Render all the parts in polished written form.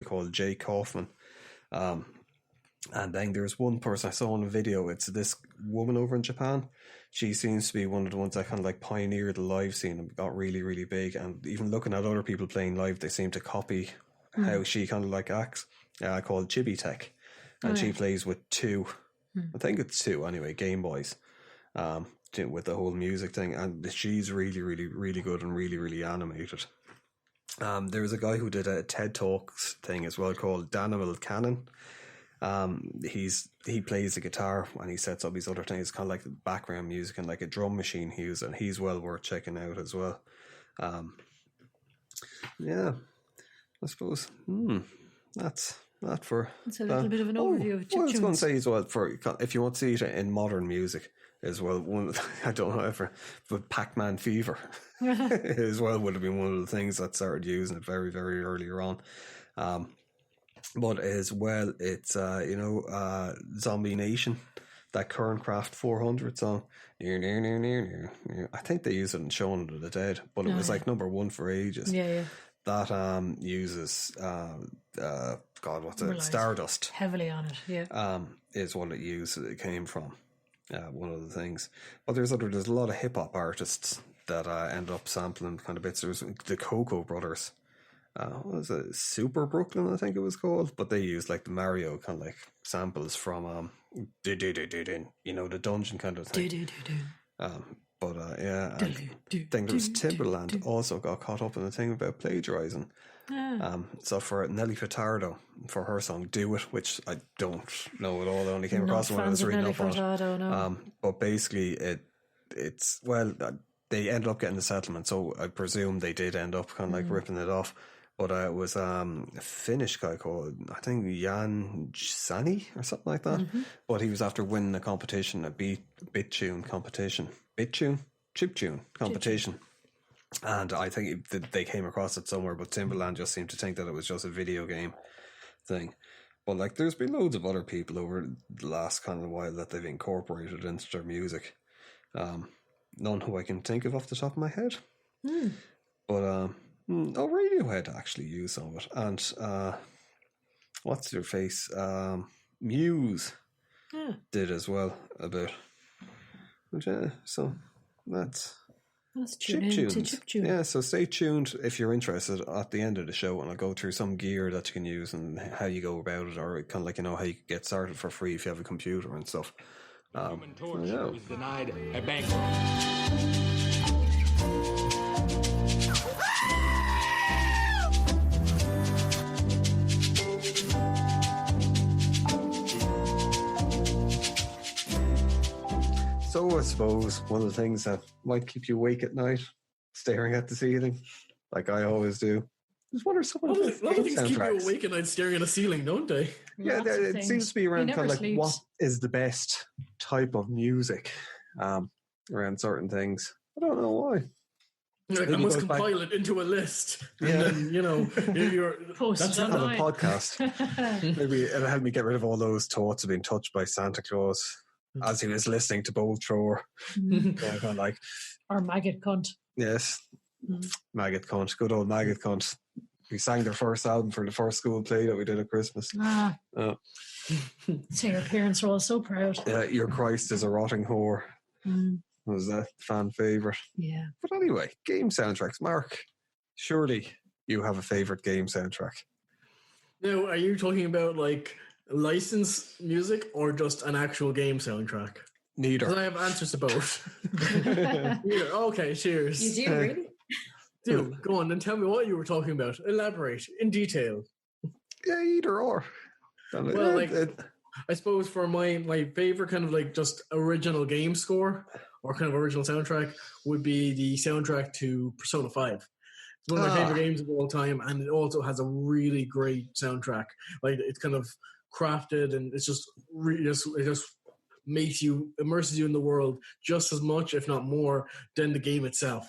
called Jay Kaufman. And then there's one person I saw in a video. It's this woman over in Japan. She seems to be one of the ones that kind of like pioneered the live scene and got really, really big. And even looking at other people playing live, they seem to copy how she kind of like acts. Called Chibi Tech. And she plays with two, I think it's two anyway, Game Boys, with the whole music thing. And she's really, really, really good and really, really animated. There was a guy who did a TED Talks thing as well called Daniel Cannon. He plays the guitar and he sets up these other things, kind of like the background music and like a drum machine he uses, and he's well worth checking out as well. Yeah, I suppose that's that for. It's a little bit of an overview of chiptunes. Well, I was going to say as well, for if you want to see it in modern music as well, I don't know ever, but Pac-Man Fever as well would have been one of the things that started using it very, very earlier on. But as well, it's Zombie Nation, that Kernkraft 400 song. I think they use it in Shaun of the Dead, but it was like number one for ages. Yeah. That uses what's it? Stardust. Heavily on it, yeah. Is what it used. It came from one of the things. But there's a lot of hip hop artists that end up sampling kind of bits. There's the Cocoa Brothers. What was it? Super Brooklyn, I think it was called. But they used like the Mario kind of like samples from the dungeon kind of thing. I think there was Timberland also got caught up in the thing about plagiarizing. So for Nelly Furtado, for her song "Do It," which I don't know at all, I only came across it when I was reading up on it. But basically, it's they ended up getting the settlement, so I presume they did end up kind of like ripping it off. But it was a Finnish guy called, I think, Jan Sani or something like that. But he was after winning a competition, a chiptune competition. And I think they came across it somewhere, but Timberland just seemed to think that it was just a video game thing. But like, there's been loads of other people over the last kind of while that they've incorporated into their music. None who I can think of off the top of my head. But Radiohead actually used some of it. And what's their face? Muse did as well a bit. But, so that's Chiptunes. Yeah, so stay tuned if you're interested at the end of the show, and I'll go through some gear that you can use and how you go about it, or kind of like, how you get started for free if you have a computer and stuff. Human Torch was denied a bank. So I suppose one of the things that might keep you awake at night, staring at the ceiling, like I always do, is what are some of the things keep you awake at night staring at a ceiling, don't they? Yeah, it seems to be around kind of like what is the best type of music around certain things. I don't know why. Like, I must compile it into a list. Yeah. And then, you're post on a podcast. Maybe it'll help me get rid of all those thoughts of being touched by Santa Claus as he was listening to Bolt Thrower. Kind of like, or Maggot Cunt. Yes. Maggot Cunt. Good old Maggot Cunt. We sang their first album for the first school play that we did at Christmas. So your parents were all so proud. Your Christ is a rotting whore. Was that fan favourite? Yeah. But anyway, game soundtracks. Mark, surely you have a favourite game soundtrack. Now, are you talking about like licensed music or just an actual game soundtrack? Neither. Because I have answers to both. Neither. Okay, cheers. You do, really? Do. Go on, then tell me what you were talking about. Elaborate in detail. Yeah, either or. Well, I suppose for my favorite kind of like just original game score or kind of original soundtrack would be the soundtrack to Persona 5. It's one of my favorite games of all time, and it also has a really great soundtrack. Like, it's kind of crafted, and it's just really it just makes you, immerses you in the world just as much, if not more, than the game itself.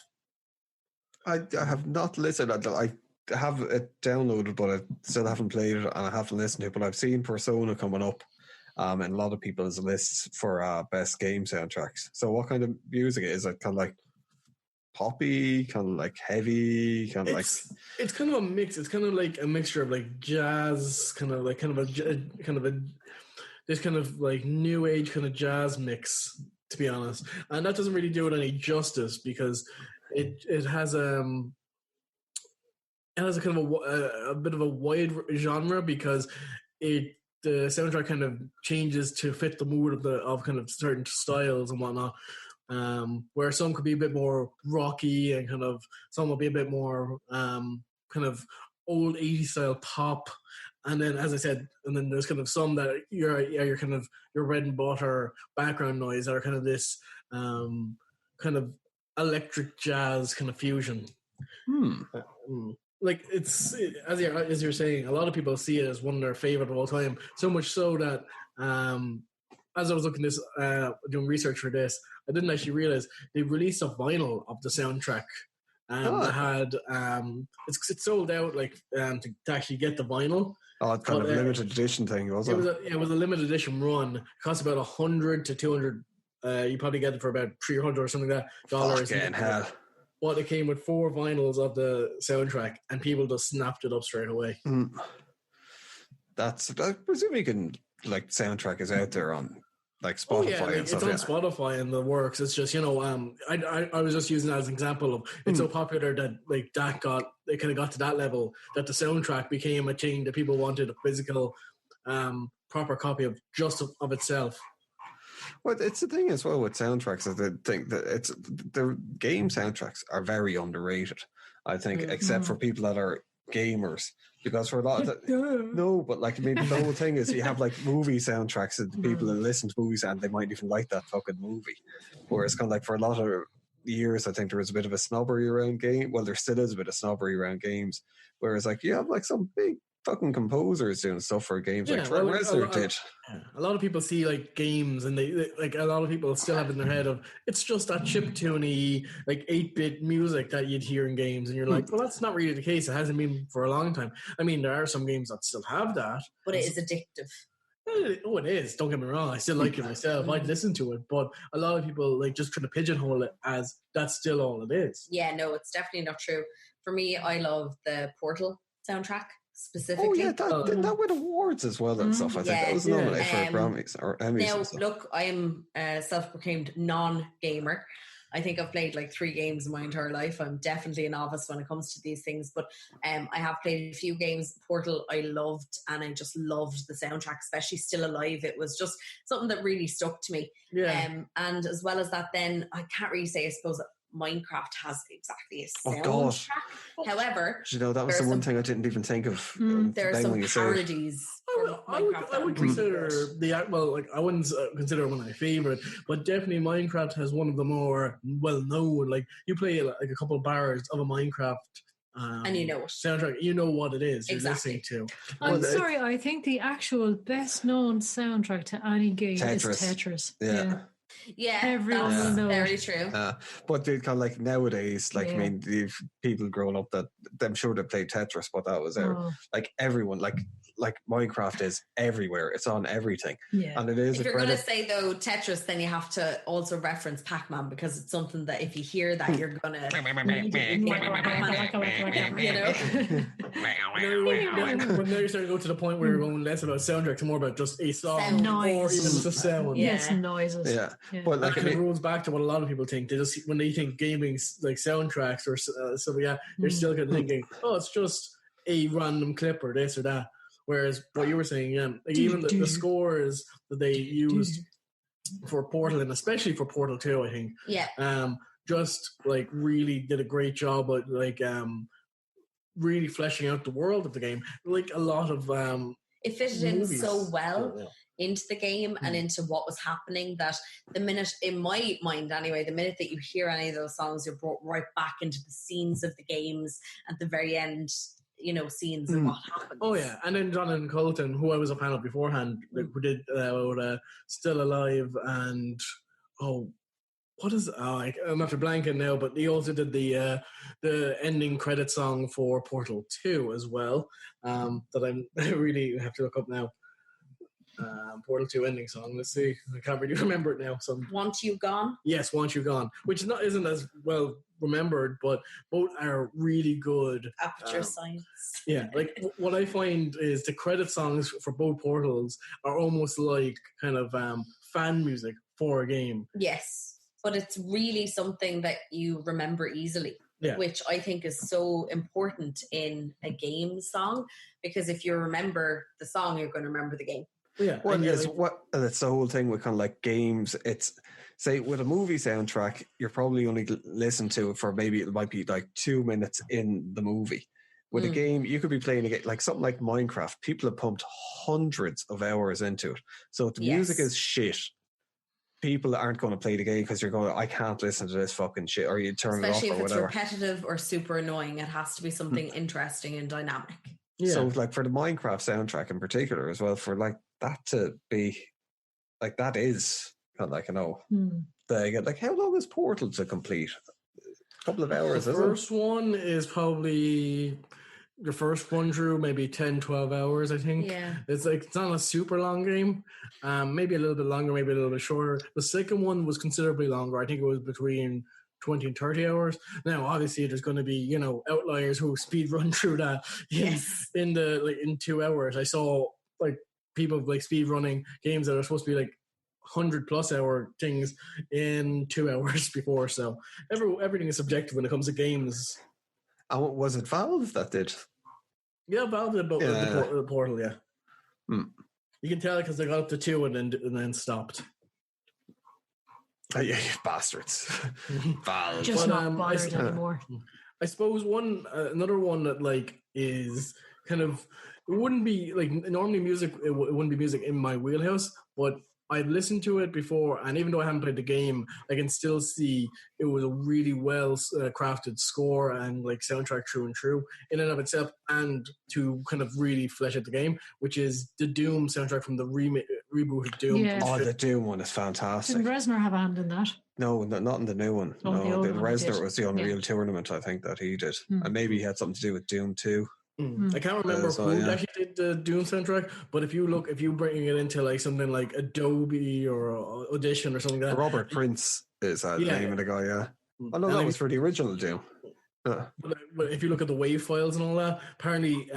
I have not listened. I have it downloaded, but I still haven't played it, and I haven't listened to it. But I've seen Persona coming up in a lot of people's lists for best game soundtracks. So what kind of music is it? Kind of like poppy, kind of like heavy, kind of it's kind of a mix. It's kind of like a mixture of like jazz, kind of this kind of like new age kind of jazz mix, to be honest. And that doesn't really do it any justice because it has a kind of a bit of a wide genre because the soundtrack kind of changes to fit the mood of kind of certain styles and whatnot. Where some could be a bit more rocky and kind of some will be a bit more kind of old 80s style pop. And then, as I said, and then there's kind of some that you're kind of your bread and butter background noise that are kind of this kind of electric jazz kind of fusion. Like as you're saying, a lot of people see it as one of their favorite of all time. So much so that as I was looking this doing research for this, I didn't actually realize they released a vinyl of the soundtrack. That had it's sold out like to actually get the vinyl. Oh, it's kind of a limited edition thing, wasn't it? It was a limited edition run. It cost about $100 to $200. You probably get it for about $300 or something like that dollars. Fucking hell. But it came with 4 vinyls of the soundtrack, and people just snapped it up straight away. I presume you can soundtrack is out there on Spotify and stuff. It's on Spotify and the works. It's just I was just using that as an example of it's so popular that it kind of got to that level that the soundtrack became a thing that people wanted a physical proper copy of just of itself. Well, it's the thing as well with soundtracks. I think that the game soundtracks are very underrated. I think, except for people that are gamers, because for a lot of the whole thing is you have movie soundtracks that the people that listen to movies and they might even like that fucking movie. Whereas kind of for a lot of years, I think there was a bit of a snobbery around game. Well, there still is a bit of snobbery around games. Whereas you have some big fucking composers doing stuff for games Trent Reznor did. A lot of people see games and they a lot of people still have in their head of it's just that chiptune-y 8-bit music that you'd hear in games, and you're like, well, that's not really the case. It hasn't been for a long time. I mean, there are some games that still have that, but it is addictive. Oh, it is. Don't get me wrong. I still like it myself. I'd listen to it, but a lot of people just try to pigeonhole it as that's still all it is. Yeah, no, it's definitely not true. For me, I love the Portal soundtrack specifically. Oh yeah, that went awards as well and stuff. I think that was nominated for Grammys or Emmys. Now, look, I am a self-proclaimed non-gamer. I think I've played 3 games in my entire life. I'm definitely a novice when it comes to these things, but I have played a few games. Portal I loved, and I just loved the soundtrack, especially Still Alive. It was just something that really stuck to me. Yeah. And as well as that, then I can't really say, I suppose, that Minecraft has exactly a soundtrack. However, that was the one thing I didn't even think of. There are some parodies. I would consider I wouldn't consider it one of my favorite, but definitely Minecraft has one of the more well known. You play a couple of bars of a Minecraft. And you know it. Soundtrack, you know what it is you're listening to. I'm sorry, I think the actual best known soundtrack to any game is Tetris. Yeah, everyone that's knows. very true. But they kind of nowadays, I mean, the people growing up that I'm sure they played Tetris, but that was everyone, Minecraft is everywhere. It's on everything. Yeah. And it is. If you're going to say though Tetris, then you have to also reference Pac-Man, because it's something that if you hear that, you're going to, When now you're starting to go to the point where you're going less about soundtracks, more about just a song or even just sound. Yes, noises. Yeah. But that kind of rolls back to what a lot of people think. They just, when they think gaming soundtracks or so, they're still kind of thinking, oh, it's just a random clip or this or that. Whereas what you were saying, even the scores that they used for Portal, and especially for Portal 2, I think, just really did a great job of really fleshing out the world of the game. A lot of it fitted in so well into the game and into what was happening that the minute, in my mind anyway, the minute that you hear any of those songs, you're brought right back into the scenes of the games at the very end. Scenes of what happens. Oh yeah, and then Jonathan Colton, who I was a fan of beforehand, who did Still Alive and what is I'm after blanking now, but he also did the ending credit song for Portal 2 as well. That I really have to look up now. Portal 2 ending song. Let's see. I can't really remember it now. So Want You Gone? Yes, Want You Gone, which isn't as well remembered, but both are really good. Aperture Science. Yeah, like what I find is the credit songs for both Portals are almost like kind of fan music for a game. Yes, but it's really something that you remember easily. Yeah. Which I think is so important in a game song, because if you remember the song, you're going to remember the game. Yeah, well, it's the whole thing with kind of like games. It's say with a movie soundtrack, you're probably only listen to it for maybe it might be like 2 minutes in the movie. With a game, you could be playing a game like something like Minecraft. People have pumped hundreds of hours into it, so if the music is shit, people aren't going to play the game because you're going, I can't listen to this fucking shit, or you turn Especially it off or whatever. Especially if it's repetitive or super annoying, it has to be something interesting and dynamic. Yeah. So like for the Minecraft soundtrack in particular as well, for like that to be like that is kind of like, you know, they get like, how long is Portal to complete? A couple of hours, the first one is probably the first one through maybe 10, 12 hours, I think. Yeah. It's not a super long game. Maybe a little bit longer, maybe a little bit shorter. The second one was considerably longer. I think it was between 20 and 30 hours. Now, obviously, there's going to be, you know, outliers who speed run through that in 2 hours. I saw like people like speed running games that are supposed to be like 100+ hour things in 2 hours before. So everything is subjective when it comes to games. And was it Valve that did? Yeah, Valve did about the Portal. Yeah, you can tell because they got up to 2 and then stopped. Yeah, you bastards. Valve. Just not bothered anymore. I suppose another one that like is kind of, it wouldn't be like normally music. It wouldn't be music in my wheelhouse, but I've listened to it before, and even though I haven't played the game, I can still see it was a really well crafted score and like soundtrack through and through in and of itself, and to kind of really flesh out the game, which is the Doom soundtrack from the reboot of Doom. Yeah. Oh, the Doom one is fantastic. Didn't Reznor have a hand in that? No, not in the new one. Oh, no, the Reznor was the Unreal Tournament, I think, that he did. And maybe he had something to do with Doom too. I can't remember who actually did the Doom soundtrack, but if you bring it into like something like Adobe or Audition or something like that. Robert Prince is the name of the guy, yeah. I know that was for the original Doom. But if you look at the wave files and all that, apparently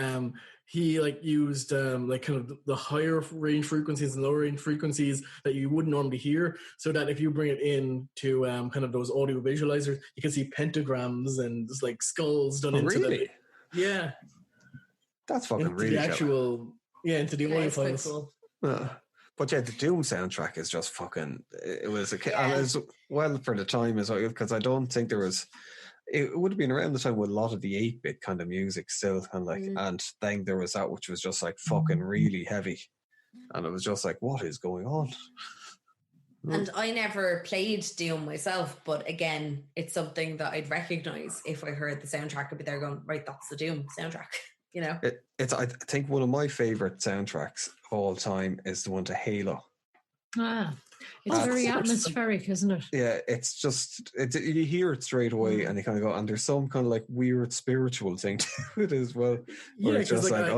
he like used like kind of the higher range frequencies and lower range frequencies that you wouldn't normally hear, so that if you bring it in to kind of those audio visualizers, you can see pentagrams and just like skulls done into really? Yeah. That's fucking into really the actual into the audio files. Cool. But yeah, the Doom soundtrack is just fucking. It was as well for the time as well, because I don't think there was. It would have been around the time with a lot of the 8-bit kind of music still kind of like, and then there was that which was just like fucking really heavy, and it was just like, what is going on? And I never played Doom myself, but again, it's something that I'd recognise if I heard the soundtrack. I'd be there going, right, that's the Doom soundtrack. You know, it's. I think one of my favorite soundtracks of all time is the one to Halo. It's very atmospheric, isn't it? Yeah, it's just you hear it straight away, and you kind of go, and there's some kind of like weird spiritual thing to it as well. Where it's just like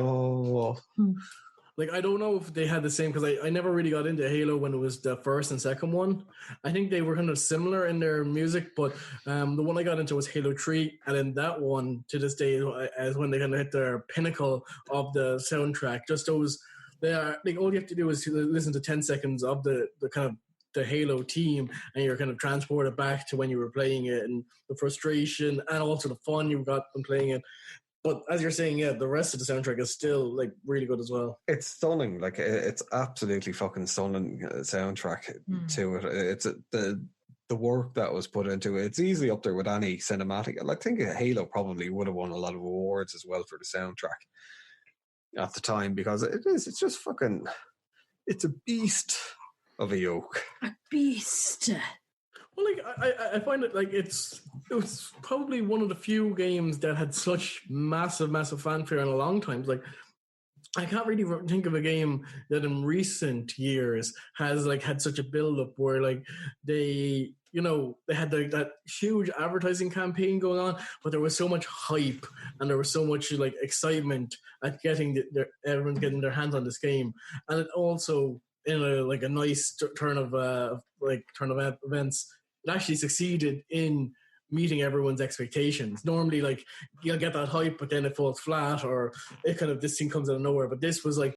Like, I don't know if they had the same, because I never really got into Halo when it was the first and second one. I think they were kind of similar in their music, but the one I got into was Halo 3, and then that one, to this day, is when they kind of hit their pinnacle of the soundtrack. Just those, they are, like, all you have to do is listen to 10 seconds of the kind of the Halo team, and you're kind of transported back to when you were playing it, and the frustration, and also the fun you got from playing it. But as you're saying, yeah, the rest of the soundtrack is still like really good as well. It's stunning, like it's absolutely fucking stunning soundtrack to it. It's the work that was put into it. It's easily up there with any cinematic. I think Halo probably would have won a lot of awards as well for the soundtrack at the time, because it's just fucking. It's a beast of a yoke. A beast. Well, like I find it like it was probably one of the few games that had such massive fanfare in a long time. Like I can't really think of a game that in recent years has like had such a build up where like they had that huge advertising campaign going on, but there was so much hype and there was so much like excitement at getting everyone's getting their hands on this game, and it also in a nice turn of events, it actually succeeded in meeting everyone's expectations. Normally, like, you'll get that hype, but then it falls flat, or this thing comes out of nowhere. But this was like